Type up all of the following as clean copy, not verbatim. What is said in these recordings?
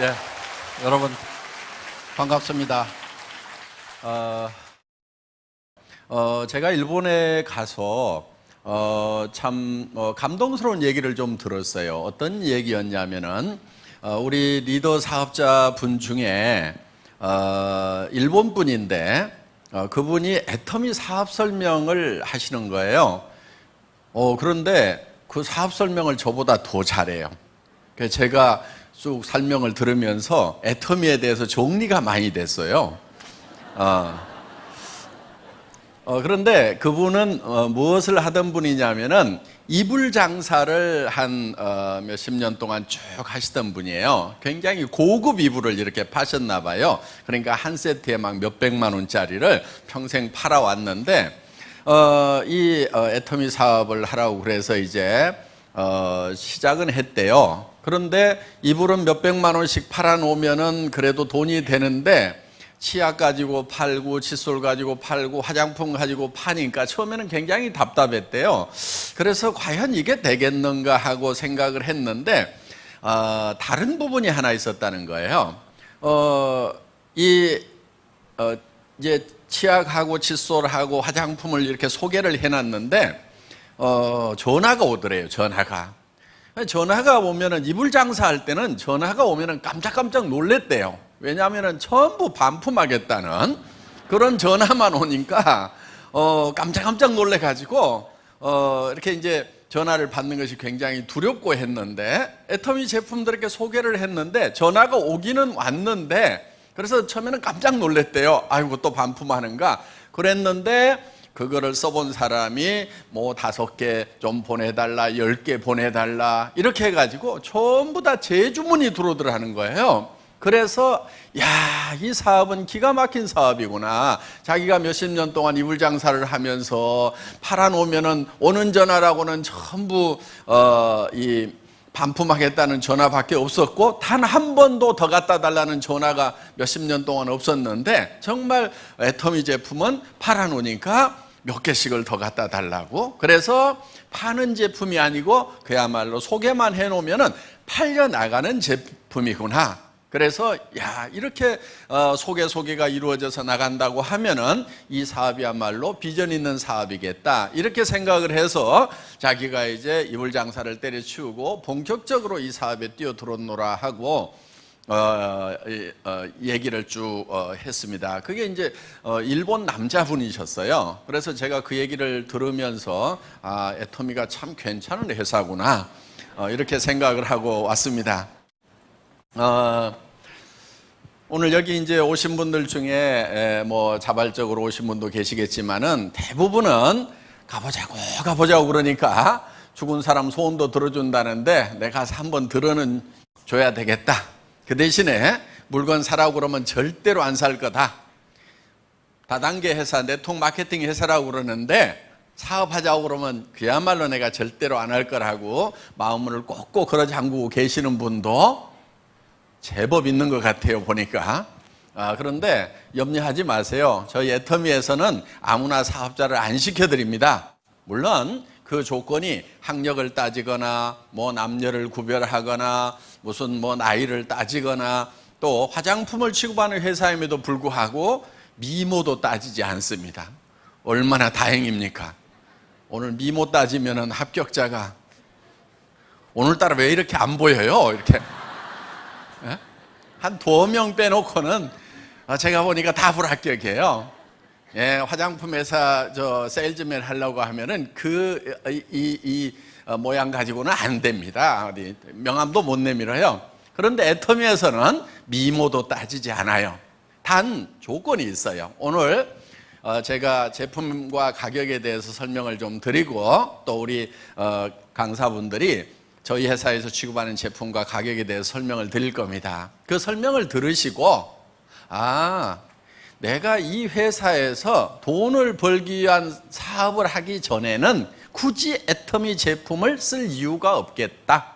네, 여러분 반갑습니다. 제가 일본에 가서 참 감동스러운 얘기를 좀 들었어요. 어떤 얘기였냐면은 우리 리더 사업자 분 중에 일본 분인데 그분이 애터미 사업 설명을 하시는 거예요. 그런데 그 사업 설명을 저보다 더 잘해요. 그래서 제가 쭉 설명을 들으면서 애터미에 대해서 정리가 많이 됐어요. 그런데 그분은 무엇을 하던 분이냐면은 이불 장사를 한 몇십 년 동안 쭉 하시던 분이에요. 굉장히 고급 이불을 이렇게 파셨나 봐요. 그러니까 한 세트에 막 몇백만 원짜리를 평생 팔아왔는데 이 애터미 사업을 하라고 그래서 이제 시작은 했대요. 그런데 이불은 몇백만 원씩 팔아놓으면은 그래도 돈이 되는데 치약 가지고 팔고 칫솔 가지고 팔고 화장품 가지고 파니까 처음에는 굉장히 답답했대요. 그래서 과연 이게 되겠는가 하고 생각을 했는데 다른 부분이 하나 있었다는 거예요. 이제 치약하고 칫솔하고 화장품을 이렇게 소개를 해놨는데 전화가 오더래요. 전화가 오면은 이불 장사할 때는 전화가 오면은 깜짝깜짝 놀랬대요. 왜냐하면은 전부 반품하겠다는 그런 전화만 오니까 깜짝깜짝 놀래가지고 이렇게 이제 전화를 받는 것이 굉장히 두렵고 했는데 애터미 제품들 이렇게 소개를 했는데 전화가 오기는 왔는데 그래서 처음에는 깜짝 놀랬대요. 아이고 또 반품하는가 그랬는데 그거를 써본 사람이 뭐 5개 좀 보내달라 10개 보내달라 이렇게 해가지고 전부 다 재주문이 들어오더라는 거예요. 그래서 이 사업은 기가 막힌 사업이구나. 자기가 몇십 년 동안 이불 장사를 하면서 팔아놓으면은 오는 전화라고는 전부 이 반품하겠다는 전화밖에 없었고 단 한 번도 더 갖다 달라는 전화가 몇십 년 동안 없었는데 정말 애터미 제품은 팔아놓으니까 몇 개씩을 더 갖다 달라고. 그래서 파는 제품이 아니고 그야말로 소개만 해놓으면은 팔려 나가는 제품이구나. 그래서 이렇게 소개가 이루어져서 나간다고 하면은 이 사업이야말로 비전 있는 사업이겠다 이렇게 생각을 해서 자기가 이제 이불 장사를 때려치우고 본격적으로 이 사업에 뛰어들었노라 하고 얘기를 쭉 했습니다. 그게 이제 일본 남자분이셨어요. 그래서 제가 그 얘기를 들으면서 애터미가 참 괜찮은 회사구나 이렇게 생각을 하고 왔습니다. 오늘 여기 이제 오신 분들 중에 뭐 자발적으로 오신 분도 계시겠지만은 대부분은 가보자고 그러니까 죽은 사람 소원도 들어준다는데 내가 가서 한번 들어는 줘야 되겠다. 그 대신에 물건 사라고 그러면 절대로 안 살 거다. 다단계 회사, 네트워크 마케팅 회사라고 그러는데 사업하자고 그러면 그야말로 내가 절대로 안 할 거라고 마음을 꼭꼭 걸어 잠그고 계시는 분도 제법 있는 것 같아요 보니까. 그런데 염려하지 마세요. 저희 애터미에서는 아무나 사업자를 안 시켜드립니다. 물론 그 조건이 학력을 따지거나 뭐 남녀를 구별하거나 무슨 뭐 나이를 따지거나 또 화장품을 취급하는 회사임에도 불구하고 미모도 따지지 않습니다. 얼마나 다행입니까? 오늘 미모 따지면은 합격자가 오늘따라 왜 이렇게 안 보여요? 이렇게 한 2명 빼놓고는 제가 보니까 다 불합격이에요. 화장품 회사 세일즈맨 하려고 하면은 이 모양 가지고는 안 됩니다. 어디 명함도 못 내밀어요. 그런데 애터미에서는 미모도 따지지 않아요. 단 조건이 있어요. 오늘 제가 제품과 가격에 대해서 설명을 좀 드리고 또 우리 강사분들이 저희 회사에서 취급하는 제품과 가격에 대해서 설명을 드릴 겁니다. 그 설명을 들으시고 내가 이 회사에서 돈을 벌기 위한 사업을 하기 전에는 굳이 애터미 제품을 쓸 이유가 없겠다.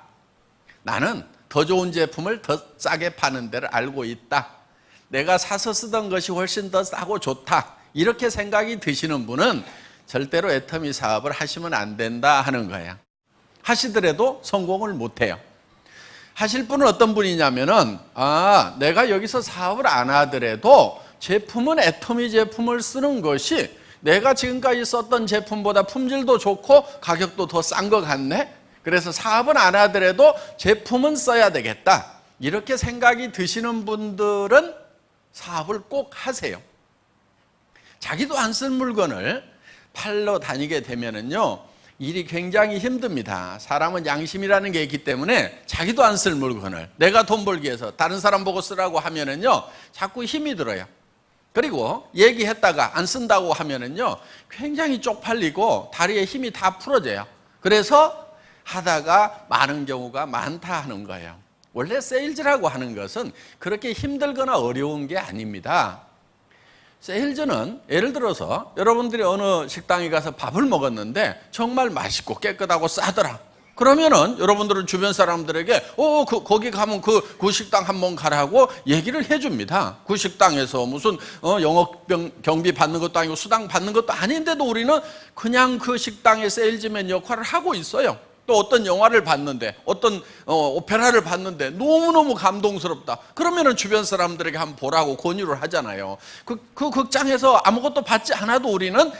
나는 더 좋은 제품을 더 싸게 파는 데를 알고 있다. 내가 사서 쓰던 것이 훨씬 더 싸고 좋다. 이렇게 생각이 드시는 분은 절대로 애터미 사업을 하시면 안 된다 하는 거예요. 하시더라도 성공을 못해요. 하실 분은 어떤 분이냐면은, 내가 여기서 사업을 안 하더라도 제품은 애터미 제품을 쓰는 것이 내가 지금까지 썼던 제품보다 품질도 좋고 가격도 더 싼 것 같네. 그래서 사업은 안 하더라도 제품은 써야 되겠다. 이렇게 생각이 드시는 분들은 사업을 꼭 하세요. 자기도 안 쓴 물건을 팔러 다니게 되면은요, 일이 굉장히 힘듭니다. 사람은 양심이라는 게 있기 때문에 자기도 안 쓸 물건을 내가 돈 벌기 위해서 다른 사람 보고 쓰라고 하면은요, 자꾸 힘이 들어요. 그리고 얘기했다가 안 쓴다고 하면은요, 굉장히 쪽팔리고 다리에 힘이 다 풀어져요. 그래서 하다가 많은 경우가 많다 하는 거예요. 원래 세일즈라고 하는 것은 그렇게 힘들거나 어려운 게 아닙니다. 세일즈는 예를 들어서 여러분들이 어느 식당에 가서 밥을 먹었는데 정말 맛있고 깨끗하고 싸더라. 그러면은 여러분들은 주변 사람들에게 거기 가면 그 식당 한번 가라고 얘기를 해줍니다. 그 식당에서 무슨 영업 경비 받는 것도 아니고 수당 받는 것도 아닌데도 우리는 그냥 그 식당의 세일즈맨 역할을 하고 있어요. 또 어떤 영화를 봤는데, 어떤 오페라를 봤는데 너무너무 감동스럽다. 그러면은 주변 사람들에게 한번 보라고 권유를 하잖아요. 그 극장에서 아무것도 받지 않아도 우리는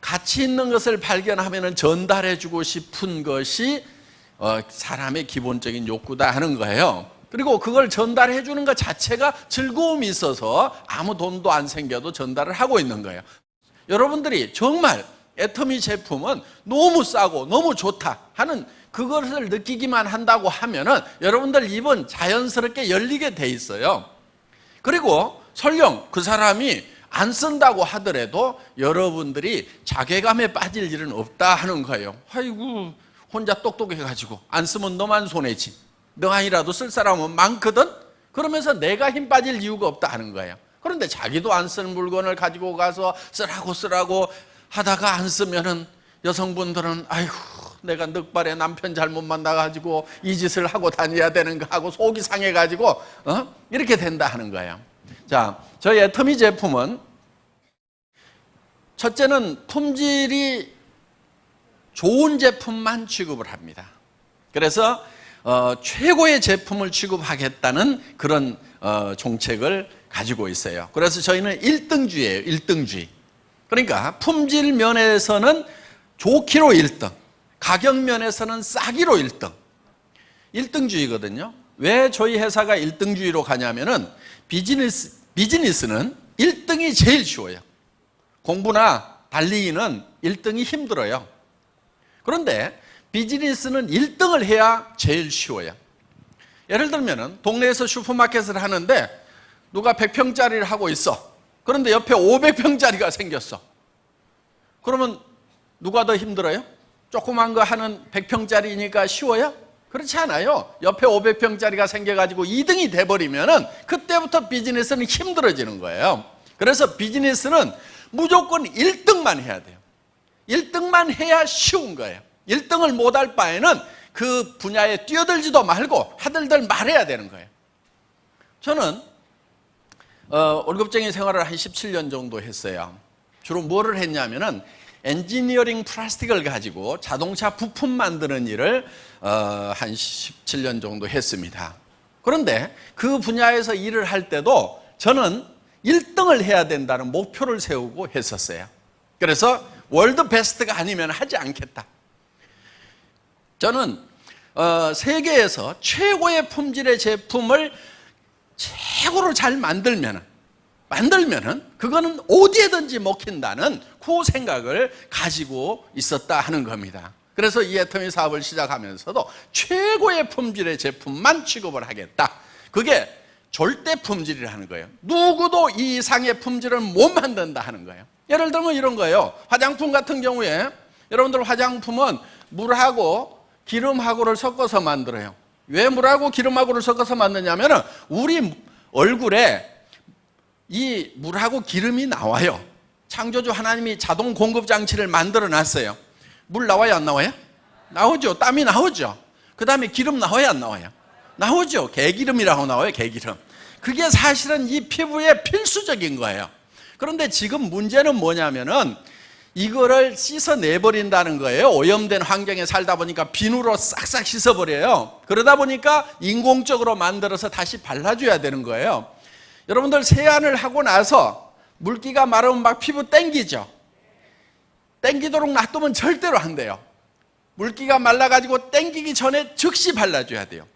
가치 있는 것을 발견하면은 전달해주고 싶은 것이 사람의 기본적인 욕구다 하는 거예요. 그리고 그걸 전달해주는 것 자체가 즐거움이 있어서 아무 돈도 안 생겨도 전달을 하고 있는 거예요. 여러분들이 정말 애터미 제품은 너무 싸고 너무 좋다 하는 그것을 느끼기만 한다고 하면은 여러분들 입은 자연스럽게 열리게 돼 있어요. 그리고 설령 그 사람이 안 쓴다고 하더라도 여러분들이 자괴감에 빠질 일은 없다 하는 거예요. 아이고, 혼자 똑똑해가지고 안 쓰면 너만 손해지. 너 아니라도 쓸 사람은 많거든? 그러면서 내가 힘 빠질 이유가 없다 하는 거예요. 그런데 자기도 안 쓴 물건을 가지고 가서 쓰라고 하다가 안 쓰면은 여성분들은 아이고, 내가 늑발에 남편 잘못 만나가지고 이 짓을 하고 다녀야 되는가 하고 속이 상해가지고 이렇게 된다 하는 거예요. 자, 저희 애터미 제품은 첫째는 품질이 좋은 제품만 취급을 합니다. 그래서 최고의 제품을 취급하겠다는 그런 정책을 가지고 있어요. 그래서 저희는 1등주의예요. 1등주의. 그러니까 품질 면에서는 좋기로 1등, 가격 면에서는 싸기로 1등. 1등주의거든요. 왜 저희 회사가 1등주의로 가냐면은 비즈니스는 1등이 제일 쉬워요. 공부나 달리기는 1등이 힘들어요. 그런데 비즈니스는 1등을 해야 제일 쉬워요. 예를 들면은 동네에서 슈퍼마켓을 하는데 누가 100평짜리를 하고 있어. 그런데 옆에 500평짜리가 생겼어. 그러면 누가 더 힘들어요? 조그만 거 하는 100평짜리니까 쉬워요? 그렇지 않아요. 옆에 500평짜리가 생겨가지고 2등이 돼버리면은 그때부터 비즈니스는 힘들어지는 거예요. 그래서 비즈니스는 무조건 1등만 해야 돼요. 1등만 해야 쉬운 거예요. 1등을 못할 바에는 그 분야에 뛰어들지도 말고 하들들 말해야 되는 거예요. 저는 월급쟁이 생활을 한 17년 정도 했어요. 주로 뭐를 했냐면은 엔지니어링 플라스틱을 가지고 자동차 부품 만드는 일을 한 17년 정도 했습니다. 그런데 그 분야에서 일을 할 때도 저는 1등을 해야 된다는 목표를 세우고 했었어요. 그래서 월드 베스트가 아니면 하지 않겠다. 저는 세계에서 최고의 품질의 제품을 최고로 잘 만들면은 그거는 어디에든지 먹힌다는 그 생각을 가지고 있었다 하는 겁니다. 그래서 이 애터미 사업을 시작하면서도 최고의 품질의 제품만 취급을 하겠다. 그게 절대 품질이라는 거예요. 누구도 이 이상의 품질은 못 만든다 하는 거예요. 예를 들면 이런 거예요. 화장품 같은 경우에 여러분들 화장품은 물하고 기름하고를 섞어서 만들어요. 왜 물하고 기름하고를 섞어서 만드냐면은 우리 얼굴에 이 물하고 기름이 나와요. 창조주 하나님이 자동 공급 장치를 만들어 놨어요. 물 나와요, 안 나와요? 나오죠. 땀이 나오죠. 그 다음에 기름 나와요, 안 나와요? 나오죠. 개기름이라고 나와요, 개기름. 그게 사실은 이 피부에 필수적인 거예요. 그런데 지금 문제는 뭐냐면은 이거를 씻어내버린다는 거예요. 오염된 환경에 살다 보니까 비누로 싹싹 씻어버려요. 그러다 보니까 인공적으로 만들어서 다시 발라줘야 되는 거예요. 여러분들 세안을 하고 나서 물기가 마르면 막 피부 땡기죠. 땡기도록 놔두면 절대로 안 돼요. 물기가 말라가지고 땡기기 전에 즉시 발라줘야 돼요.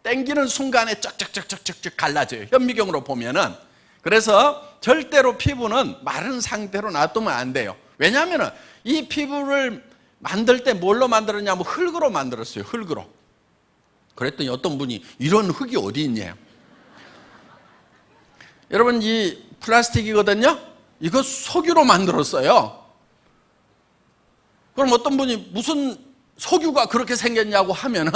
땡기는 순간에 쩍쩍쩍쩍쩍 갈라져요. 현미경으로 보면은. 그래서 절대로 피부는 마른 상태로 놔두면 안 돼요. 왜냐하면 이 피부를 만들 때 뭘로 만들었냐면 흙으로 만들었어요. 흙으로. 그랬더니 어떤 분이 이런 흙이 어디 있냐. 여러분, 이 플라스틱이거든요. 이거 석유로 만들었어요. 그럼 어떤 분이 무슨 석유가 그렇게 생겼냐고 하면은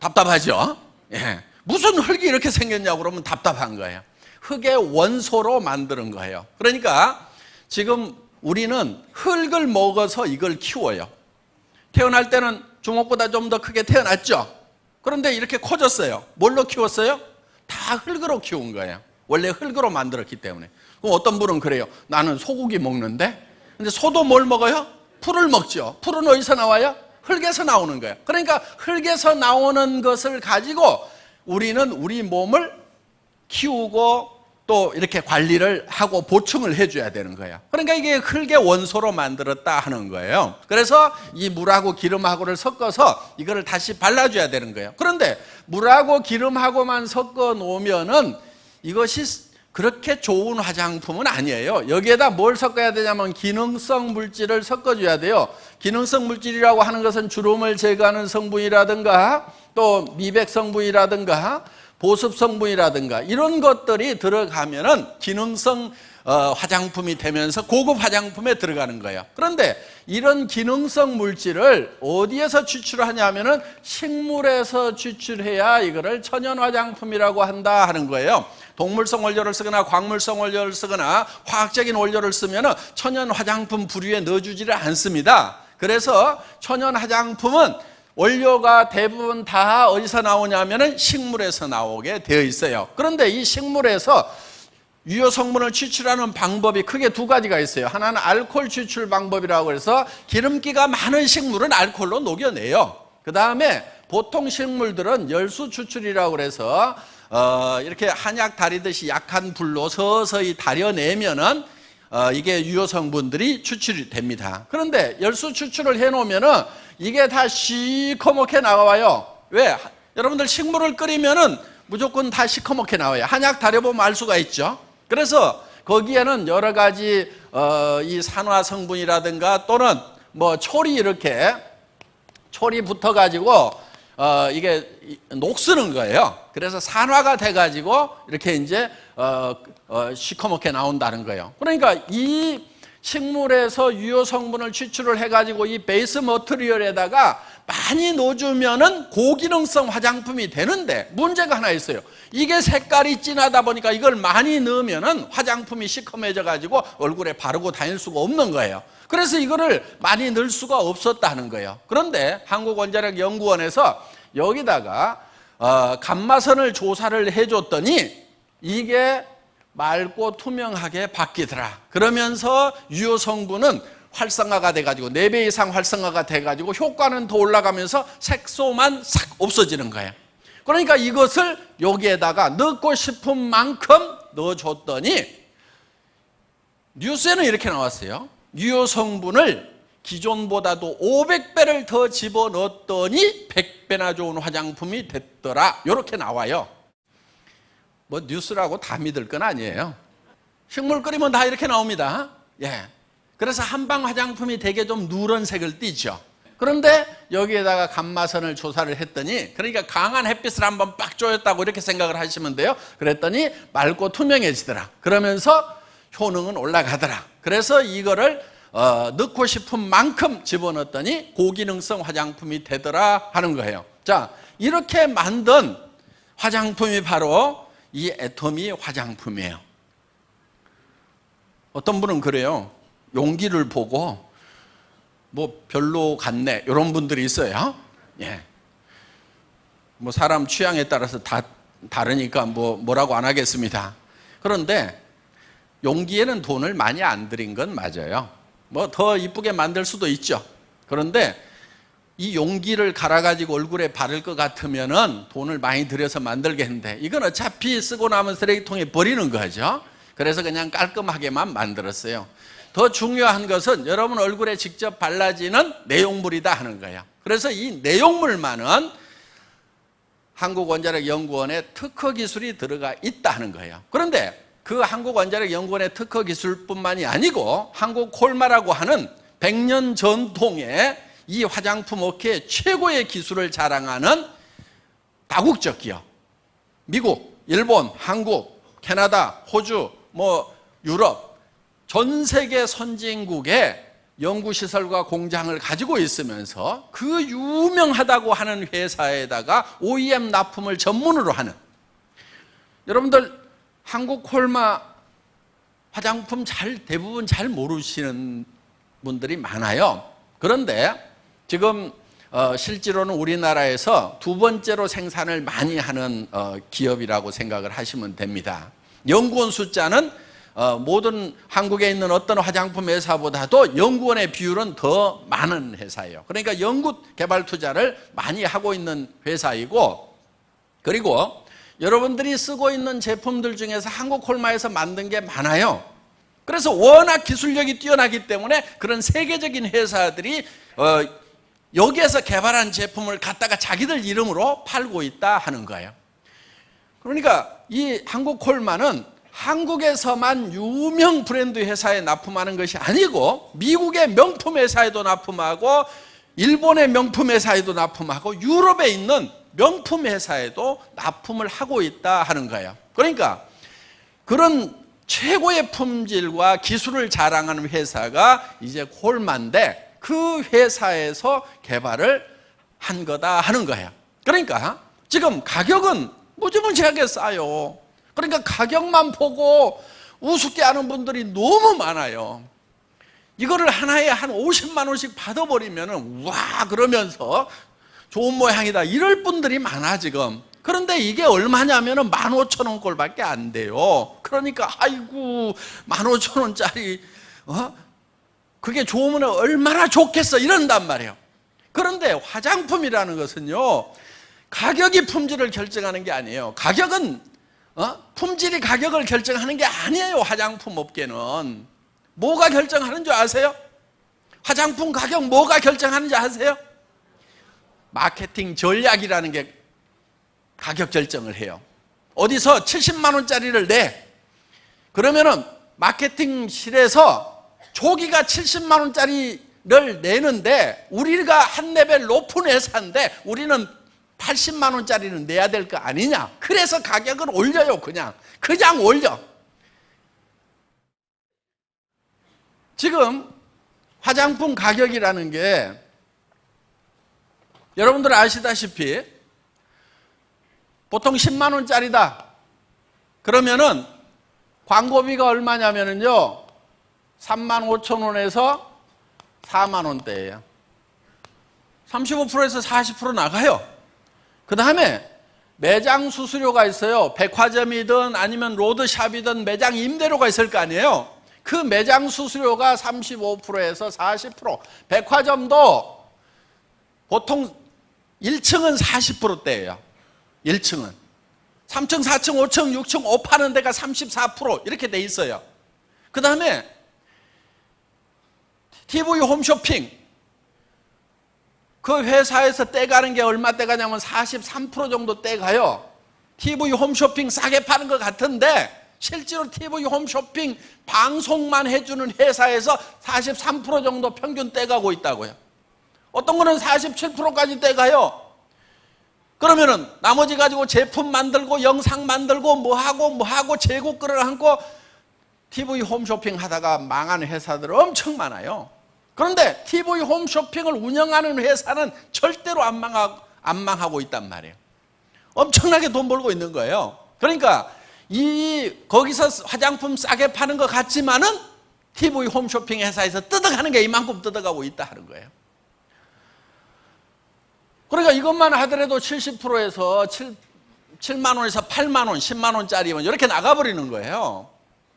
답답하죠. 예. 무슨 흙이 이렇게 생겼냐고 그러면 답답한 거예요. 흙의 원소로 만드는 거예요. 그러니까 지금 우리는 흙을 먹어서 이걸 키워요. 태어날 때는 주먹보다 좀 더 크게 태어났죠. 그런데 이렇게 커졌어요. 뭘로 키웠어요? 다 흙으로 키운 거예요. 원래 흙으로 만들었기 때문에. 그럼 어떤 분은 그래요. 나는 소고기 먹는데, 근데 소도 뭘 먹어요? 풀을 먹죠. 풀은 어디서 나와요? 흙에서 나오는 거예요. 그러니까 흙에서 나오는 것을 가지고 우리는 우리 몸을 키우고 또 이렇게 관리를 하고 보충을 해줘야 되는 거예요. 그러니까 이게 흙의 원소로 만들었다 하는 거예요. 그래서 이 물하고 기름하고를 섞어서 이거를 다시 발라줘야 되는 거예요. 그런데 물하고 기름하고만 섞어 놓으면은 이것이 그렇게 좋은 화장품은 아니에요. 여기에다 뭘 섞어야 되냐면 기능성 물질을 섞어줘야 돼요. 기능성 물질이라고 하는 것은 주름을 제거하는 성분이라든가 또 미백 성분이라든가 보습 성분이라든가 이런 것들이 들어가면은 기능성 화장품이 되면서 고급 화장품에 들어가는 거예요. 그런데 이런 기능성 물질을 어디에서 추출하냐면은 식물에서 추출해야 이거를 천연 화장품이라고 한다 하는 거예요. 동물성 원료를 쓰거나 광물성 원료를 쓰거나 화학적인 원료를 쓰면은 천연 화장품 부류에 넣어주지를 않습니다. 그래서 천연 화장품은 원료가 대부분 다 어디서 나오냐면은 식물에서 나오게 되어 있어요. 그런데 이 식물에서 유효 성분을 추출하는 방법이 크게 두 가지가 있어요. 하나는 알코올 추출 방법이라고 해서 기름기가 많은 식물은 알코올로 녹여내요. 그 다음에 보통 식물들은 열수 추출이라고 해서 이렇게 한약 다리듯이 약한 불로 서서히 다려내면은 이게 유효 성분들이 추출이 됩니다. 그런데 열수 추출을 해놓으면은 이게 다 시커멓게 나와요. 왜? 여러분들 식물을 끓이면은 무조건 다 시커멓게 나와요. 한약 다려보면 알 수가 있죠. 그래서 거기에는 여러 가지 이 산화 성분이라든가 또는 뭐 촐이 이렇게 촐이 붙어가지고 이게 녹쓰는 거예요. 그래서 산화가 돼가지고 이렇게 이제 시커멓게 나온다는 거예요. 그러니까 이 식물에서 유효 성분을 추출을 해가지고 이 베이스 머티리얼에다가 많이 넣어주면은 고기능성 화장품이 되는데 문제가 하나 있어요. 이게 색깔이 진하다 보니까 이걸 많이 넣으면은 화장품이 시커매져가지고 얼굴에 바르고 다닐 수가 없는 거예요. 그래서 이거를 많이 넣을 수가 없었다는 거예요. 그런데 한국원자력연구원에서 여기다가 감마선을 조사를 해줬더니 이게 맑고 투명하게 바뀌더라. 그러면서 유효 성분은 활성화가 돼가지고 4배 이상 활성화가 돼가지고 효과는 더 올라가면서 색소만 싹 없어지는 거예요. 그러니까 이것을 여기에다가 넣고 싶은 만큼 넣어줬더니 뉴스에는 이렇게 나왔어요. 유효 성분을 기존보다도 500배를 더 집어넣었더니 100배나 좋은 화장품이 됐더라. 이렇게 나와요. 뭐 뉴스라고 다 믿을 건 아니에요. 식물 끓이면 다 이렇게 나옵니다. 예. 그래서 한방 화장품이 되게 좀 누런색을 띠죠. 그런데 여기에다가 감마선을 조사를 했더니 그러니까 강한 햇빛을 한번 빡 쬐었다고 이렇게 생각을 하시면 돼요. 그랬더니 맑고 투명해지더라. 그러면서 효능은 올라가더라. 그래서 이거를 넣고 싶은 만큼 집어넣었더니 고기능성 화장품이 되더라 하는 거예요. 자, 이렇게 만든 화장품이 바로 이 애터미 화장품이에요. 어떤 분은 그래요. 용기를 보고 뭐 별로 같네 이런 분들이 있어요. 예. 뭐 사람 취향에 따라서 다 다르니까 뭐라고 안 하겠습니다. 그런데 용기에는 돈을 많이 안 들인 건 맞아요. 뭐 더 이쁘게 만들 수도 있죠. 그런데 이 용기를 갈아가지고 얼굴에 바를 것 같으면은 돈을 많이 들여서 만들겠는데 이건 어차피 쓰고 나면 쓰레기통에 버리는 거죠. 그래서 그냥 깔끔하게만 만들었어요. 더 중요한 것은 여러분 얼굴에 직접 발라지는 내용물이다 하는 거예요. 그래서 이 내용물만은 한국원자력연구원의 특허 기술이 들어가 있다 하는 거예요. 그런데 그 한국원자력연구원의 특허 기술뿐만이 아니고 한국콜마라고 하는 100년 전통의 이 화장품 업계의 최고의 기술을 자랑하는 다국적 기업, 미국, 일본, 한국, 캐나다, 호주, 유럽, 전 세계 선진국의 연구시설과 공장을 가지고 있으면서 그 유명하다고 하는 회사에다가 OEM 납품을 전문으로 하는, 여러분들 한국 콜마 화장품 대부분 잘 모르시는 분들이 많아요. 그런데 지금 실제로는 우리나라에서 두 번째로 생산을 많이 하는 기업이라고 생각을 하시면 됩니다. 연구원 숫자는 모든 한국에 있는 어떤 화장품 회사보다도 연구원의 비율은 더 많은 회사예요. 그러니까 연구 개발 투자를 많이 하고 있는 회사이고, 그리고 여러분들이 쓰고 있는 제품들 중에서 한국콜마에서 만든 게 많아요. 그래서 워낙 기술력이 뛰어나기 때문에 그런 세계적인 회사들이 여기에서 개발한 제품을 갖다가 자기들 이름으로 팔고 있다 하는 거예요. 그러니까 이 한국콜마는 한국에서만 유명 브랜드 회사에 납품하는 것이 아니고 미국의 명품 회사에도 납품하고 일본의 명품 회사에도 납품하고 유럽에 있는 명품 회사에도 납품을 하고 있다 하는 거예요. 그러니까 그런 최고의 품질과 기술을 자랑하는 회사가 이제 콜마인데 그 회사에서 개발을 한 거다 하는 거예요. 그러니까 지금 가격은 무지무지하게 싸요. 그러니까 가격만 보고 우습게 하는 분들이 너무 많아요. 이거를 하나에 한 50만 원씩 받아버리면 와 그러면서 좋은 모양이다 이럴 분들이 많아 지금. 그런데 이게 얼마냐면 15,000원 꼴밖에 안 돼요. 그러니까 아이고 15,000원짜리 그게 좋으면 얼마나 좋겠어 이런단 말이에요. 그런데 화장품이라는 것은요 가격이 품질을 결정하는 게 아니에요. 가격은 품질이 가격을 결정하는 게 아니에요. 화장품 업계는 뭐가 결정하는 줄 아세요? 화장품 가격 뭐가 결정하는지 아세요? 마케팅 전략이라는 게 가격 결정을 해요. 어디서 70만 원짜리를 내. 그러면은 마케팅실에서 조기가 70만 원짜리를 내는데 우리가 한 레벨 높은 회사인데 우리는 80만 원짜리는 내야 될 거 아니냐. 그래서 가격을 올려요. 그냥 올려. 지금 화장품 가격이라는 게 여러분들 아시다시피 보통 10만 원짜리다. 그러면은 광고비가 얼마냐면요 3만 5천 원에서 4만 원대예요. 35%에서 40% 나가요. 그 다음에 매장 수수료가 있어요. 백화점이든 아니면 로드샵이든 매장 임대료가 있을 거 아니에요. 그 매장 수수료가 35%에서 40%. 백화점도 보통 1층은 40%대예요. 1층은 3층, 4층, 5층, 6층 옷 파는 데가 34% 이렇게 돼 있어요. 그 다음에 TV 홈쇼핑 그 회사에서 떼가는 게 얼마 떼가냐면 43% 정도 떼가요. TV 홈쇼핑 싸게 파는 것 같은데 실제로 TV 홈쇼핑 방송만 해주는 회사에서 43% 정도 평균 떼가고 있다고요. 어떤 거는 47%까지 떼가요. 그러면은 나머지 가지고 제품 만들고 영상 만들고 뭐하고 제국 끌어안고 TV 홈쇼핑 하다가 망한 회사들 엄청 많아요. 그런데 TV 홈쇼핑을 운영하는 회사는 절대로 안 망하고 있단 말이에요. 엄청나게 돈 벌고 있는 거예요. 그러니까 거기서 화장품 싸게 파는 것 같지만은 TV 홈쇼핑 회사에서 뜯어가는 게 이만큼 뜯어가고 있다 하는 거예요. 그러니까 이것만 하더라도 70%에서 7만 원에서 8만 원, 10만 원짜리면 이렇게 나가버리는 거예요.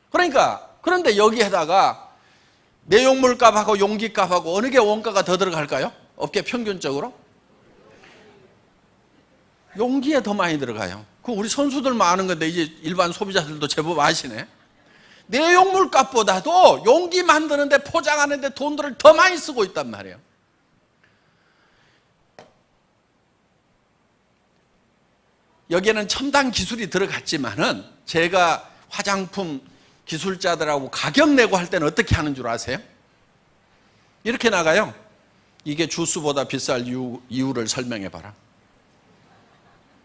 그러니까 그런데 여기에다가 내용물 값하고 용기 값하고 어느 게 원가가 더 들어갈까요? 업계 평균적으로? 용기에 더 많이 들어가요. 그 우리 선수들만 아는 건데 이제 일반 소비자들도 제법 아시네. 내용물 값보다도 용기 만드는데 포장하는데 돈들을 더 많이 쓰고 있단 말이에요. 여기에는 첨단 기술이 들어갔지만은 제가 화장품 기술자들하고 가격 내고 할 때는 어떻게 하는 줄 아세요? 이렇게 나가요. 이게 주스보다 비쌀 이유를 설명해 봐라.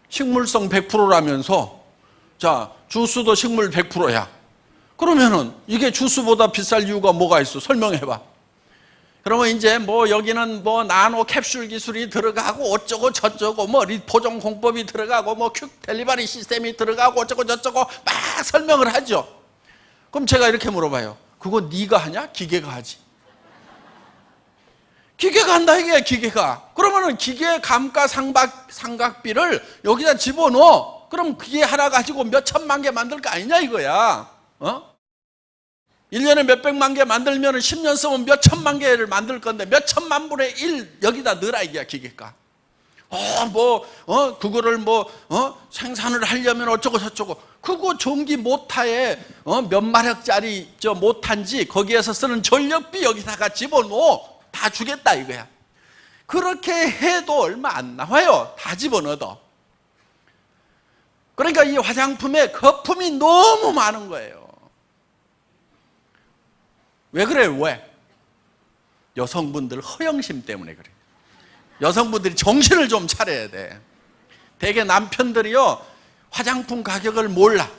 식물성 100%라면서 자, 주스도 식물 100%야. 그러면은 이게 주스보다 비쌀 이유가 뭐가 있어? 설명해 봐. 그러면 이제 뭐 여기는 뭐 나노 캡슐 기술이 들어가고 어쩌고 저쩌고 뭐 리포종 공법이 들어가고 뭐 퀵 델리버리 시스템이 들어가고 어쩌고 저쩌고 막 설명을 하죠. 그럼 제가 이렇게 물어봐요. 그거 네가 하냐? 기계가 하지. 기계가 한다 이게 기계가. 그러면은 기계 감가 삼각비를 여기다 집어넣어. 그럼 기계 하나 가지고 몇 천만 개 만들 거 아니냐 이거야. 1년에 몇백만 개 만들면 10년 쓰면 몇 천만 개를 만들 건데 몇 천만 분의 1 여기다 넣으라 이게 기계가. 그거를 생산을 하려면 어쩌고 저쩌고. 그거 전기 모타에 몇 마력짜리 모타인지 거기에서 쓰는 전력비 여기다가 집어넣어. 다 주겠다 이거야. 그렇게 해도 얼마 안 나와요. 다 집어넣어도. 그러니까 이 화장품에 거품이 너무 많은 거예요. 왜 그래요? 왜? 여성분들 허영심 때문에 그래요. 여성분들이 정신을 좀 차려야 돼. 대개 남편들이요 화장품 가격을 몰라.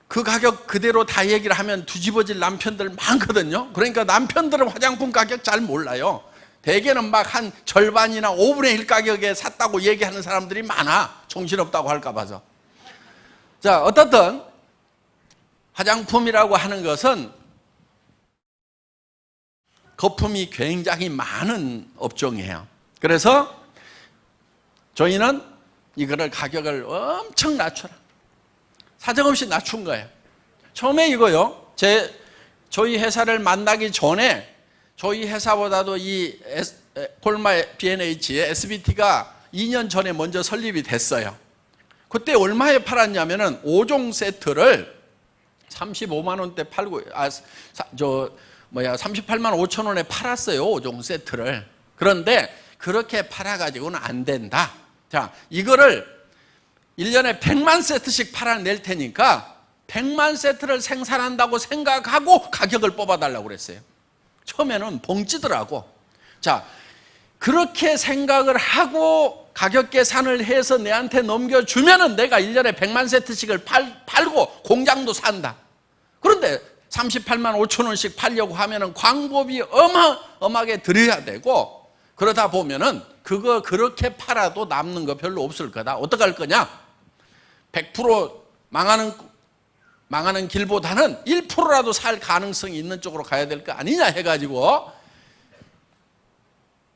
그 가격 그대로 다 얘기를 하면 뒤집어질 남편들 많거든요. 그러니까 남편들은 화장품 가격 잘 몰라요. 대개는 막 한 절반이나 5분의 1 가격에 샀다고 얘기하는 사람들이 많아. 정신없다고 할까 봐서. 자, 어떻든 화장품이라고 하는 것은 거품이 굉장히 많은 업종이에요. 그래서 저희는 이거를 가격을 엄청 낮춰라. 사정없이 낮춘 거예요. 처음에 이거요. 저희 회사를 만나기 전에 저희 회사보다도 이 콜마 B&H의 SBT가 2년 전에 먼저 설립이 됐어요. 그때 얼마에 팔았냐면은 5종 세트를 35만 원대 팔고 38만 5천 원에 팔았어요. 5종 세트를. 그런데 그렇게 팔아가지고는 안 된다. 자, 이거를 1년에 100만 세트씩 팔아낼 테니까 100만 세트를 생산한다고 생각하고 가격을 뽑아달라고 그랬어요. 처음에는 벙찌더라고. 자, 그렇게 생각을 하고 가격 계산을 해서 내한테 넘겨주면은 내가 1년에 100만 세트씩을 팔고 공장도 산다. 그런데 38만 5천 원씩 팔려고 하면은 광고비 어마어마하게 들여야 되고, 그러다 보면은 그거 그렇게 팔아도 남는 거 별로 없을 거다. 어떡할 거냐? 100% 망하는 길보다는 1%라도 살 가능성이 있는 쪽으로 가야 될 거 아니냐 해가지고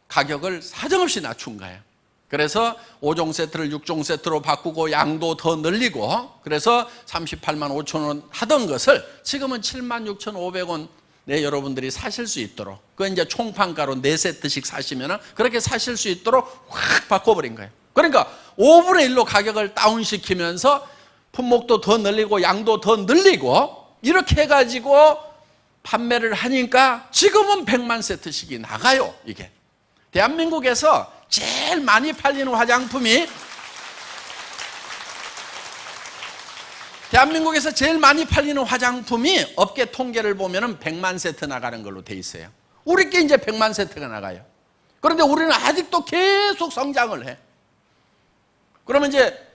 가격을 사정없이 낮춘 거예요. 그래서 5종 세트를 6종 세트로 바꾸고 양도 더 늘리고, 그래서 38만 5천 원 하던 것을 지금은 7만 6,500원 내 여러분들이 사실 수 있도록, 그 이제 총판가로 4세트씩 사시면 그렇게 사실 수 있도록 확 바꿔버린 거예요. 그러니까 5분의 1로 가격을 다운시키면서 품목도 더 늘리고 양도 더 늘리고 이렇게 해가지고 판매를 하니까 지금은 100만 세트씩이 나가요. 이게 대한민국에서 제일 많이 팔리는 화장품이 업계 통계를 보면 100만 세트 나가는 걸로 돼 있어요. 우리 게 이제 100만 세트가 나가요. 그런데 우리는 아직도 계속 성장을 해. 그러면 이제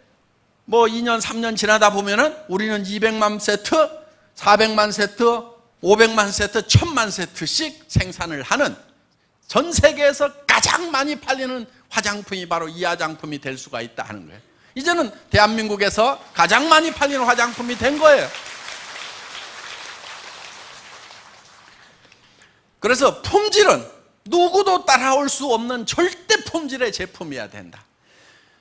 뭐 2년, 3년 지나다 보면은 우리는 200만 세트, 400만 세트, 500만 세트, 1000만 세트씩 생산을 하는, 전 세계에서 가장 많이 팔리는 화장품이 바로 이 화장품이 될 수가 있다 하는 거예요. 이제는 대한민국에서 가장 많이 팔리는 화장품이 된 거예요. 그래서 품질은 누구도 따라올 수 없는 절대 품질의 제품이어야 된다.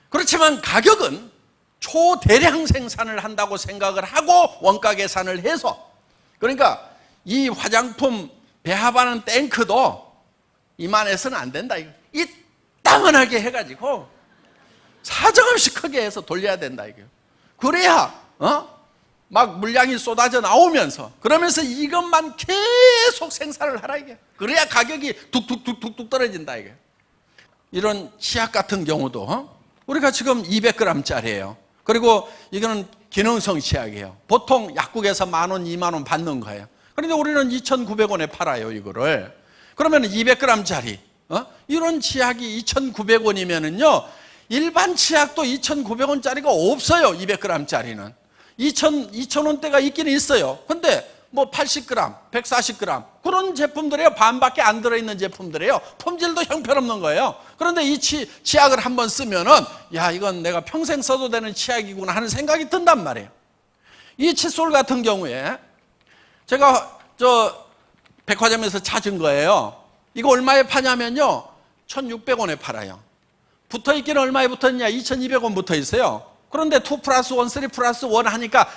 그렇지만 가격은 초대량 생산을 한다고 생각을 하고 원가 계산을 해서 그러니까 이 화장품 배합하는 탱크도 이만해서는 안 된다. 이 땅은하게 해가지고 사정없이 크게 해서 돌려야 된다. 그래야 막 물량이 쏟아져 나오면서 그러면서 이것만 계속 생산을 하라 이게. 그래야 가격이 뚝뚝뚝뚝뚝 떨어진다 이게. 이런 치약 같은 경우도 우리가 지금 200g짜리예요. 그리고 이거는 기능성 치약이에요. 보통 약국에서 10,000원, 20,000원 받는 거예요. 그런데 우리는 2,900원에 팔아요 이거를. 그러면 200g짜리 이런 치약이 2,900원이면은요 일반 치약도 2,900원짜리가 없어요. 200g짜리는 2,000원대가 있기는 있어요. 근데 뭐 80g, 140g 그런 제품들이에요. 반밖에 안 들어있는 제품들이에요. 품질도 형편없는 거예요. 그런데 이 치약을 한번 쓰면은 야 이건 내가 평생 써도 되는 치약이구나 하는 생각이 든단 말이에요. 이 칫솔 같은 경우에 제가 백화점에서 찾은 거예요. 이거 얼마에 파냐면요 1,600원에 팔아요. 붙어있기는 얼마에 붙어있냐 2,200원 붙어있어요. 그런데 2+1, 3+1 하니까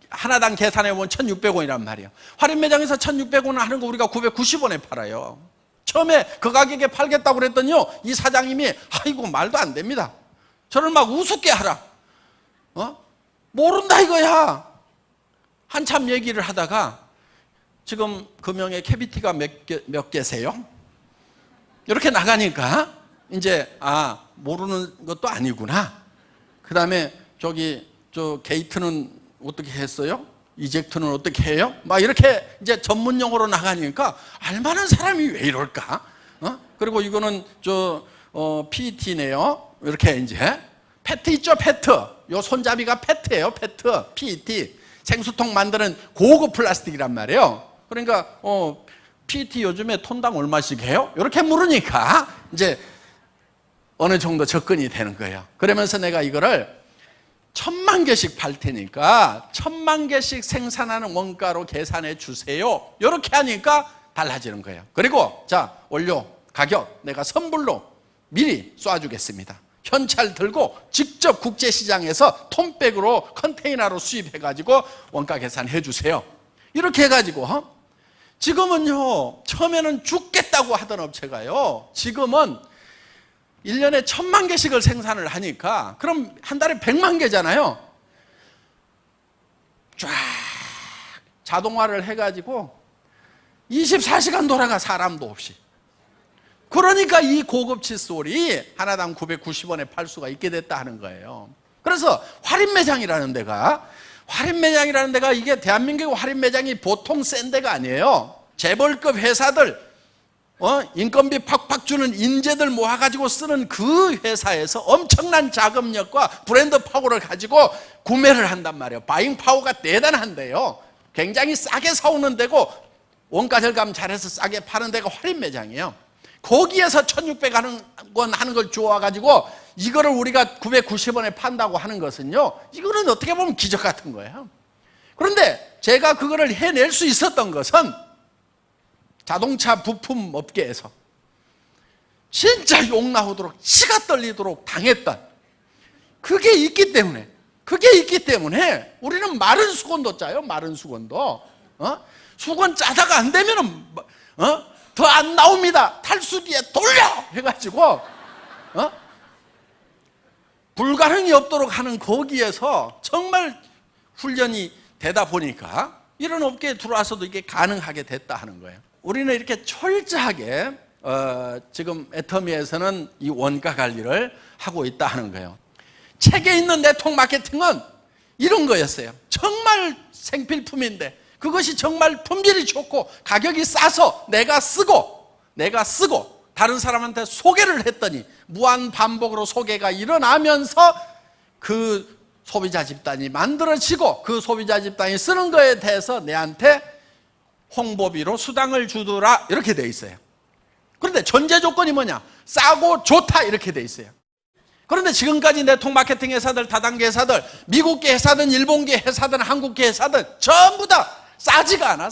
하나당 계산해보면 1,600원이란 말이에요. 할인 매장에서 1,600원 하는 거 우리가 990원에 팔아요. 처음에 그 가격에 팔겠다고 그랬더니요 이 사장님이 아이고 말도 안 됩니다. 저를 막 우습게 하라. 모른다 이거야. 한참 얘기를 하다가 지금 금형에 캐비티가 몇 개세요? 이렇게 나가니까 이제 모르는 것도 아니구나. 그 다음에 저 게이트는 어떻게 했어요? 이젝트는 어떻게 해요? 막 이렇게 이제 전문 용어로 나가니까 알만한 사람이 왜 이럴까? 그리고 이거는 PET네요. 이렇게 이제 페트 있죠, 페트. 요 손잡이가 페트예요, 페트. PET. 생수통 만드는 고급 플라스틱이란 말이에요. 그러니까 PET 요즘에 톤당 얼마씩 해요? 이렇게 물으니까 이제 어느 정도 접근이 되는 거예요. 그러면서 내가 이거를 1,000만 개씩 팔 테니까 1,000만 개씩 생산하는 원가로 계산해 주세요. 이렇게 하니까 달라지는 거예요. 그리고 자 원료 가격 내가 선불로 미리 쏴주겠습니다. 현찰 들고 직접 국제시장에서 톤백으로 컨테이너로 수입해가지고 원가 계산해 주세요. 이렇게 해가지고 지금은요 처음에는 죽겠다고 하던 업체가요 지금은 1년에 1,000만 개씩을 생산을 하니까 그럼 한 달에 100만 개잖아요. 쫙 자동화를 해가지고 24시간 돌아가 사람도 없이. 그러니까 이 고급 칫솔이 하나당 990원에 팔 수가 있게 됐다 하는 거예요. 그래서 할인매장이라는 데가 이게 대한민국 할인매장이 보통 센 데가 아니에요. 재벌급 회사들 인건비 팍팍 주는 인재들 모아가지고 쓰는 그 회사에서 엄청난 자금력과 브랜드 파워를 가지고 구매를 한단 말이에요. 바잉 파워가 대단한데요. 굉장히 싸게 사오는 데고 원가 절감 잘해서 싸게 파는 데가 할인 매장이에요. 거기에서 1,600원 하는 걸 주워가지고 이거를 우리가 990원에 판다고 하는 것은요. 이거는 어떻게 보면 기적 같은 거예요. 그런데 제가 그거를 해낼 수 있었던 것은 자동차 부품 업계에서 진짜 욕 나오도록 치가 떨리도록 당했던 그게 있기 때문에 우리는 마른 수건도 짜요. 마른 수건도 수건 짜다가 안 되면은 더 안 나옵니다. 탈수 뒤에 돌려 해가지고 불가능이 없도록 하는 거기에서 정말 훈련이 되다 보니까 이런 업계에 들어와서도 이게 가능하게 됐다 하는 거예요. 우리는 이렇게 철저하게 지금 애터미에서는 이 원가 관리를 하고 있다 하는 거예요. 책에 있는 네트워크 마케팅은 이런 거였어요. 정말 생필품인데 그것이 정말 품질이 좋고 가격이 싸서 내가 쓰고 다른 사람한테 소개를 했더니 무한 반복으로 소개가 일어나면서 그 소비자 집단이 만들어지고 그 소비자 집단이 쓰는 거에 대해서 내한테 홍보비로 수당을 주더라 이렇게 돼 있어요. 그런데 전제 조건이 뭐냐? 싸고 좋다 이렇게 돼 있어요. 그런데 지금까지 네트워크 마케팅 회사들, 다단계 회사들, 미국계 회사든 일본계 회사든 한국계 회사든 전부 다 싸지가 않아.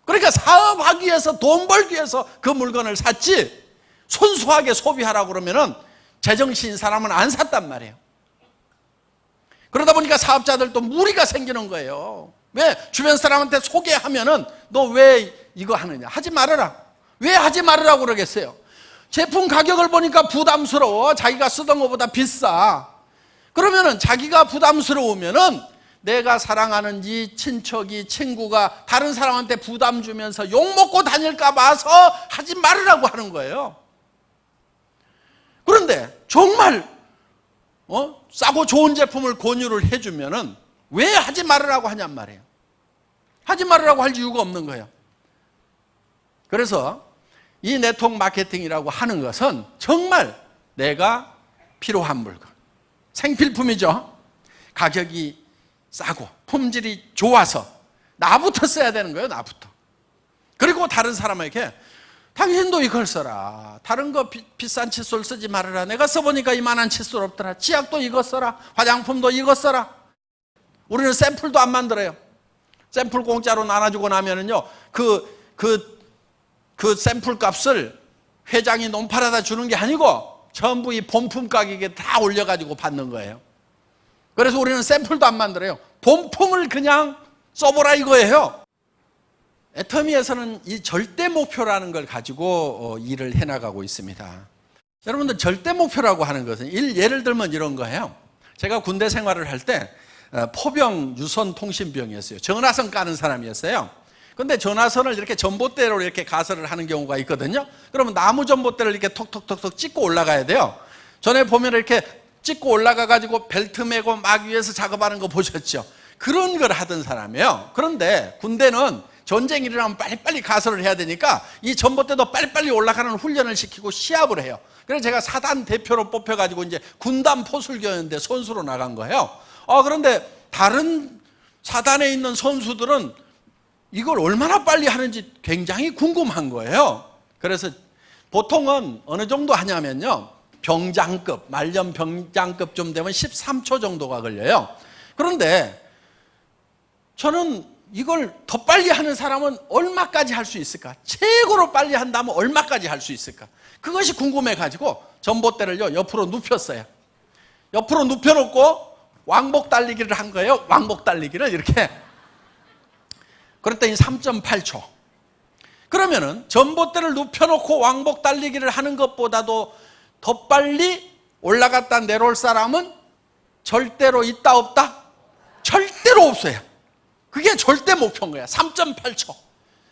그러니까 사업하기 위해서 돈 벌기 위해서 그 물건을 샀지 순수하게 소비하라고 그러면은 제정신인 사람은 안 샀단 말이에요. 그러다 보니까 사업자들도 무리가 생기는 거예요. 왜 주변 사람한테 소개하면은 너 왜 이거 하느냐? 하지 말아라. 왜 하지 말으라고 그러겠어요? 제품 가격을 보니까 부담스러워. 자기가 쓰던 것보다 비싸. 그러면은 자기가 부담스러우면은 내가 사랑하는 이 친척이, 친구가 다른 사람한테 부담 주면서 욕먹고 다닐까 봐서 하지 말으라고 하는 거예요. 그런데 정말 싸고 좋은 제품을 권유를 해주면은 왜 하지 말으라고 하냔 말이에요. 하지 말으라고 할 이유가 없는 거예요. 그래서 이 네트워크 마케팅이라고 하는 것은 정말 내가 필요한 물건, 생필품이죠. 가격이 싸고 품질이 좋아서 나부터 써야 되는 거예요. 나부터. 그리고 다른 사람에게 당신도 이걸 써라. 다른 거 비싼 칫솔 쓰지 말아라. 내가 써보니까 이만한 칫솔 없더라. 치약도 이거 써라. 화장품도 이거 써라. 우리는 샘플도 안 만들어요. 샘플 공짜로 나눠주고 나면은요, 그 샘플 값을 회장이 논팔아다 주는 게 아니고 전부 이 본품 가격에 다 올려가지고 받는 거예요. 그래서 우리는 샘플도 안 만들어요. 본품을 그냥 써보라 이거예요. 애터미에서는 이 절대 목표라는 걸 가지고 일을 해나가고 있습니다. 여러분들 절대 목표라고 하는 것은 예를 들면 이런 거예요. 제가 군대 생활을 할 때 포병 유선통신병이었어요. 전화선 까는 사람이었어요. 근데 전화선을 이렇게 전봇대로 이렇게 가설을 하는 경우가 있거든요. 그러면 나무 전봇대를 이렇게 톡톡톡톡 찍고 올라가야 돼요. 전에 보면 이렇게 찍고 올라가 가지고 벨트 메고 막 위에서 작업하는 거 보셨죠? 그런 걸 하던 사람이에요. 그런데 군대는 전쟁이 일어나면 빨리빨리 가설을 해야 되니까 이 전봇대도 빨리빨리 올라가는 훈련을 시키고 시합을 해요. 그래서 제가 사단 대표로 뽑혀가지고 이제 군단 포술교였는데 선수로 나간 거예요. 그런데 다른 사단에 있는 선수들은 이걸 얼마나 빨리 하는지 굉장히 궁금한 거예요. 그래서 보통은 어느 정도 하냐면요, 병장급, 말년 병장급 좀 되면 13초 정도가 걸려요. 그런데 저는 이걸 더 빨리 하는 사람은 얼마까지 할 수 있을까? 최고로 빨리 한다면 얼마까지 할 수 있을까? 그것이 궁금해가지고 전봇대를요 옆으로 눕혔어요. 옆으로 눕혀놓고 왕복 달리기를 한 거예요. 왕복 달리기를 이렇게. 그랬더니 3.8초. 그러면은 전봇대를 눕혀놓고 왕복 달리기를 하는 것보다도 더 빨리 올라갔다 내려올 사람은 절대로 있다 없다? 절대로 없어요. 그게 절대 목표인 거야. 3.8초.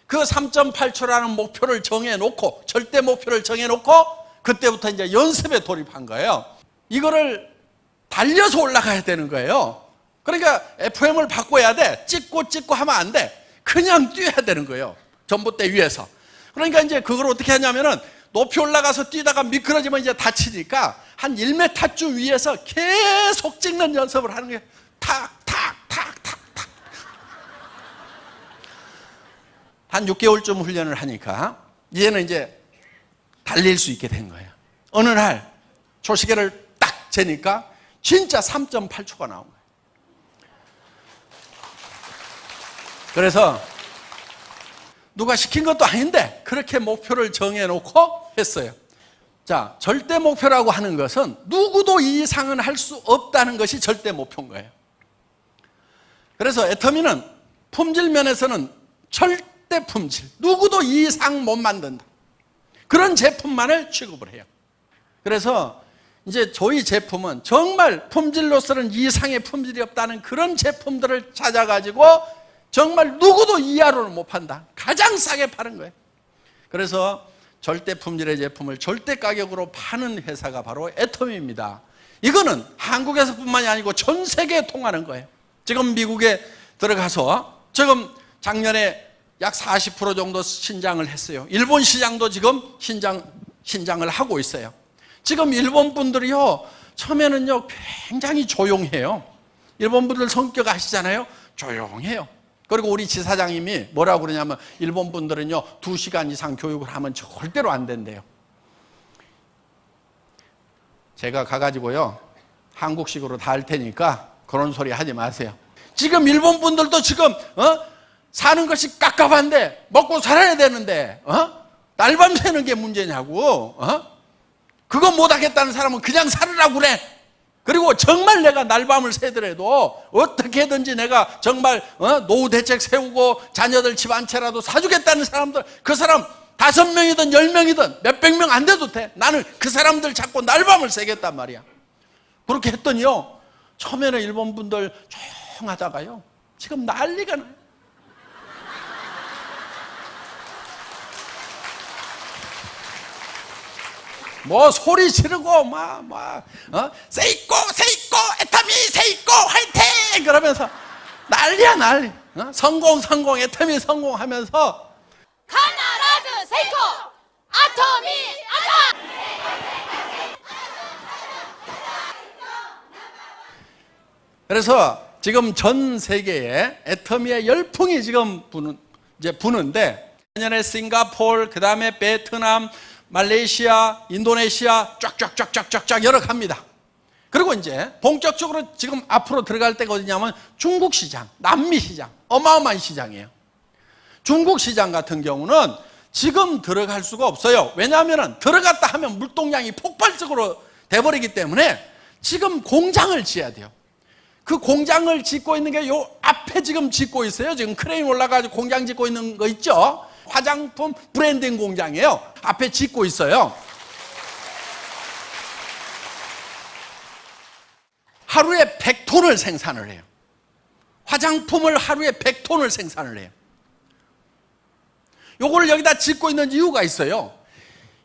그 3.8초라는 목표를 정해놓고, 절대 목표를 정해놓고 그때부터 이제 연습에 돌입한 거예요. 이거를 달려서 올라가야 되는 거예요. 그러니까 FM을 바꿔야 돼. 찍고 하면 안 돼. 그냥 뛰어야 되는 거예요. 전봇대 위에서. 그러니까 이제 그걸 어떻게 하냐면은 높이 올라가서 뛰다가 미끄러지면 이제 다치니까 한 1m쯤 위에서 계속 찍는 연습을 하는 거예요. 탁. 한 6개월쯤 훈련을 하니까 이제는 이제 달릴 수 있게 된 거예요. 어느 날 초시계를 딱 재니까 진짜 3.8초가 나온 거예요. 그래서 누가 시킨 것도 아닌데 그렇게 목표를 정해놓고 했어요. 자, 절대 목표라고 하는 것은 누구도 이 이상은 할 수 없다는 것이 절대 목표인 거예요. 그래서 애터미는 품질 면에서는 절대 품질, 누구도 이 이상 못 만든다. 그런 제품만을 취급을 해요. 그래서 이제 저희 제품은 정말 품질로서는 이상의 품질이 없다는 그런 제품들을 찾아가지고 정말 누구도 이하로는 못 판다. 가장 싸게 파는 거예요. 그래서 절대 품질의 제품을 절대 가격으로 파는 회사가 바로 애터미입니다. 이거는 한국에서뿐만이 아니고 전 세계에 통하는 거예요. 지금 미국에 들어가서 지금 작년에 약 40% 정도 신장을 했어요. 일본 시장도 지금 신장을 하고 있어요. 지금 일본 분들이요, 처음에는요 굉장히 조용해요. 일본 분들 성격 아시잖아요. 조용해요. 그리고 우리 지사장님이 뭐라고 그러냐면 일본 분들은요 2시간 이상 교육을 하면 절대로 안 된대요. 제가 가가지고요 한국식으로 다 할 테니까 그런 소리 하지 마세요. 지금 일본 분들도 지금 사는 것이 깝깝한데 먹고 살아야 되는데 날밤 새는 게 문제냐고. 그거 못하겠다는 사람은 그냥 살으라고 그래. 그리고 정말 내가 날밤을 새더라도 어떻게든지 내가 정말 노후 대책 세우고 자녀들 집 한 채라도 사주겠다는 사람들, 그 사람 5명이든 10명이든 몇백 명 안 돼도 돼. 나는 그 사람들 잡고 날밤을 새겠단 말이야. 그렇게 했더니요, 처음에는 일본 분들 조용하다가요 지금 난리가 나요. 뭐 소리 지르고 세이코 애터미 세이코 화이팅 그러면서 난리야 난리. 성공 애터미 성공하면서 카나라즈 세이코 아토미 아타. 그래서 지금 전 세계에 애터미의 열풍이 지금 부는데, 내년에 싱가포르, 그 다음에 베트남, 말레이시아, 인도네시아 쫙쫙쫙쫙쫙 여러 갑니다. 그리고 이제 본격적으로 지금 앞으로 들어갈 때가 어디냐면 중국 시장, 남미 시장, 어마어마한 시장이에요. 중국 시장 같은 경우는 지금 들어갈 수가 없어요. 왜냐하면 들어갔다 하면 물동량이 폭발적으로 돼버리기 때문에 지금 공장을 지어야 돼요. 그 공장을 짓고 있는 게 요 앞에 지금 짓고 있어요. 지금 크레인 올라가지고 공장 짓고 있는 거 있죠? 화장품 브랜딩 공장이에요. 앞에 짓고 있어요. 하루에 100톤을 생산을 해요. 화장품을 하루에 100톤을 생산을 해요. 요거를 여기다 짓고 있는 이유가 있어요.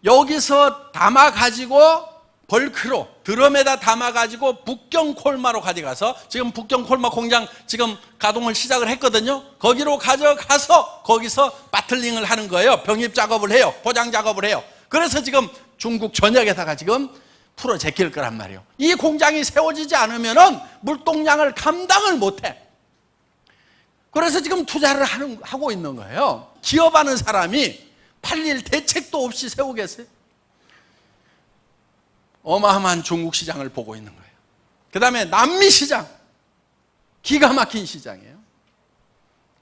여기서 담아가지고 벌크로 드럼에다 담아가지고 북경 콜마로 가져가서, 지금 북경 콜마 공장 지금 가동을 시작을 했거든요. 거기로 가져가서 거기서 바틀링을 하는 거예요. 병입 작업을 해요. 포장 작업을 해요. 그래서 지금 중국 전역에다가 지금 풀어 제낄 거란 말이에요. 이 공장이 세워지지 않으면은 물동량을 감당을 못해. 그래서 지금 투자를 하고 있는 거예요. 기업하는 사람이 팔릴 대책도 없이 세우겠어요? 어마어마한 중국 시장을 보고 있는 거예요. 그 다음에 남미 시장, 기가 막힌 시장이에요.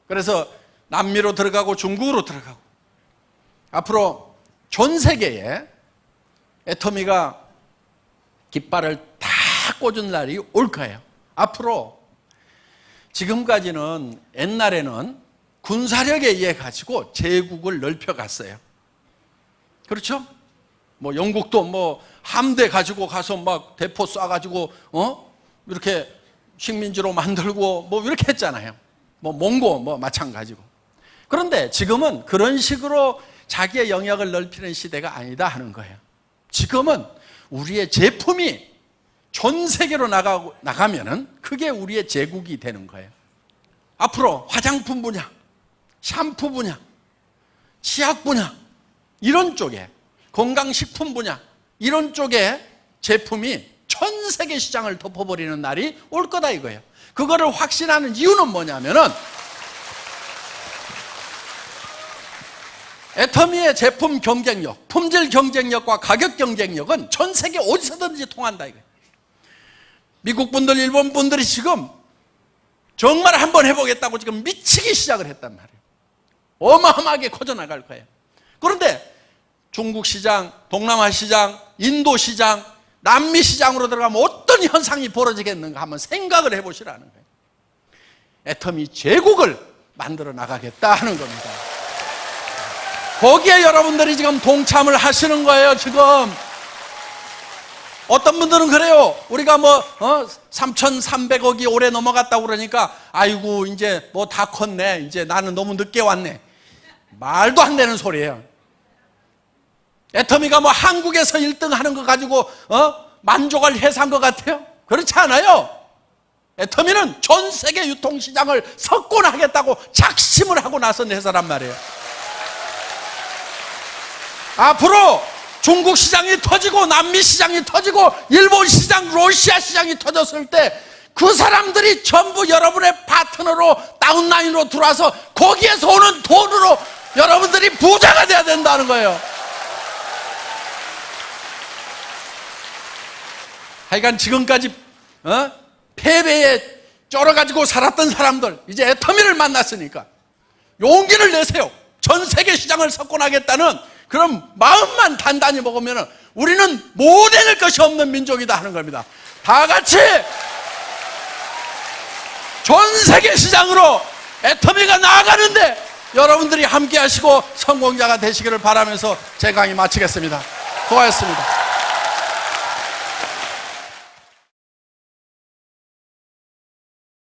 그래서 남미로 들어가고 중국으로 들어가고, 앞으로 전 세계에 애터미가 깃발을 다 꽂은 날이 올 거예요. 앞으로 지금까지는, 옛날에는 군사력에 의해 가지고 제국을 넓혀갔어요. 그렇죠? 뭐 영국도 뭐 함대 가지고 가서 막 대포 쏴가지고 이렇게 식민지로 만들고 뭐 이렇게 했잖아요. 뭐 몽고 뭐 마찬가지고. 그런데 지금은 그런 식으로 자기의 영역을 넓히는 시대가 아니다 하는 거예요. 지금은 우리의 제품이 전 세계로 나가면은 그게 우리의 제국이 되는 거예요. 앞으로 화장품 분야, 샴푸 분야, 치약 분야, 이런 쪽에, 건강식품 분야, 이런 쪽에 제품이 전 세계 시장을 덮어버리는 날이 올 거다 이거예요. 그거를 확신하는 이유는 뭐냐면은, 애터미의 제품 경쟁력, 품질 경쟁력과 가격 경쟁력은 전 세계 어디서든지 통한다 이거예요. 미국 분들, 일본 분들이 지금 정말 한번 해보겠다고 지금 미치기 시작을 했단 말이에요. 어마어마하게 커져나갈 거예요. 그런데 중국 시장, 동남아 시장, 인도 시장, 남미 시장으로 들어가면 어떤 현상이 벌어지겠는가 한번 생각을 해보시라는 거예요. 애터미 제국을 만들어 나가겠다 하는 겁니다. 거기에 여러분들이 지금 동참을 하시는 거예요. 지금 어떤 분들은 그래요. 우리가 3,300억이 올해 넘어갔다고 그러니까 아이고 이제 뭐 다 컸네, 이제 나는 너무 늦게 왔네. 말도 안 되는 소리예요. 애터미가 뭐 한국에서 1등 하는 거 가지고 만족할 회사인 것 같아요? 그렇지 않아요. 애터미는 전 세계 유통시장을 석권하겠다고 작심을 하고 나선 회사란 말이에요. 앞으로 중국 시장이 터지고 남미 시장이 터지고 일본 시장, 러시아 시장이 터졌을 때 그 사람들이 전부 여러분의 파트너로 다운라인으로 들어와서 거기에서 오는 돈으로 여러분들이 부자가 돼야 된다는 거예요. 하여간 지금까지 패배에 쩔어가지고 살았던 사람들, 이제 애터미를 만났으니까 용기를 내세요. 전 세계 시장을 석권하겠다는 그런 마음만 단단히 먹으면 우리는 못 해낼 것이 없는 민족이다 하는 겁니다. 다 같이 전 세계 시장으로 애터미가 나아가는데 여러분들이 함께 하시고 성공자가 되시기를 바라면서 제 강의 마치겠습니다. 고맙습니다.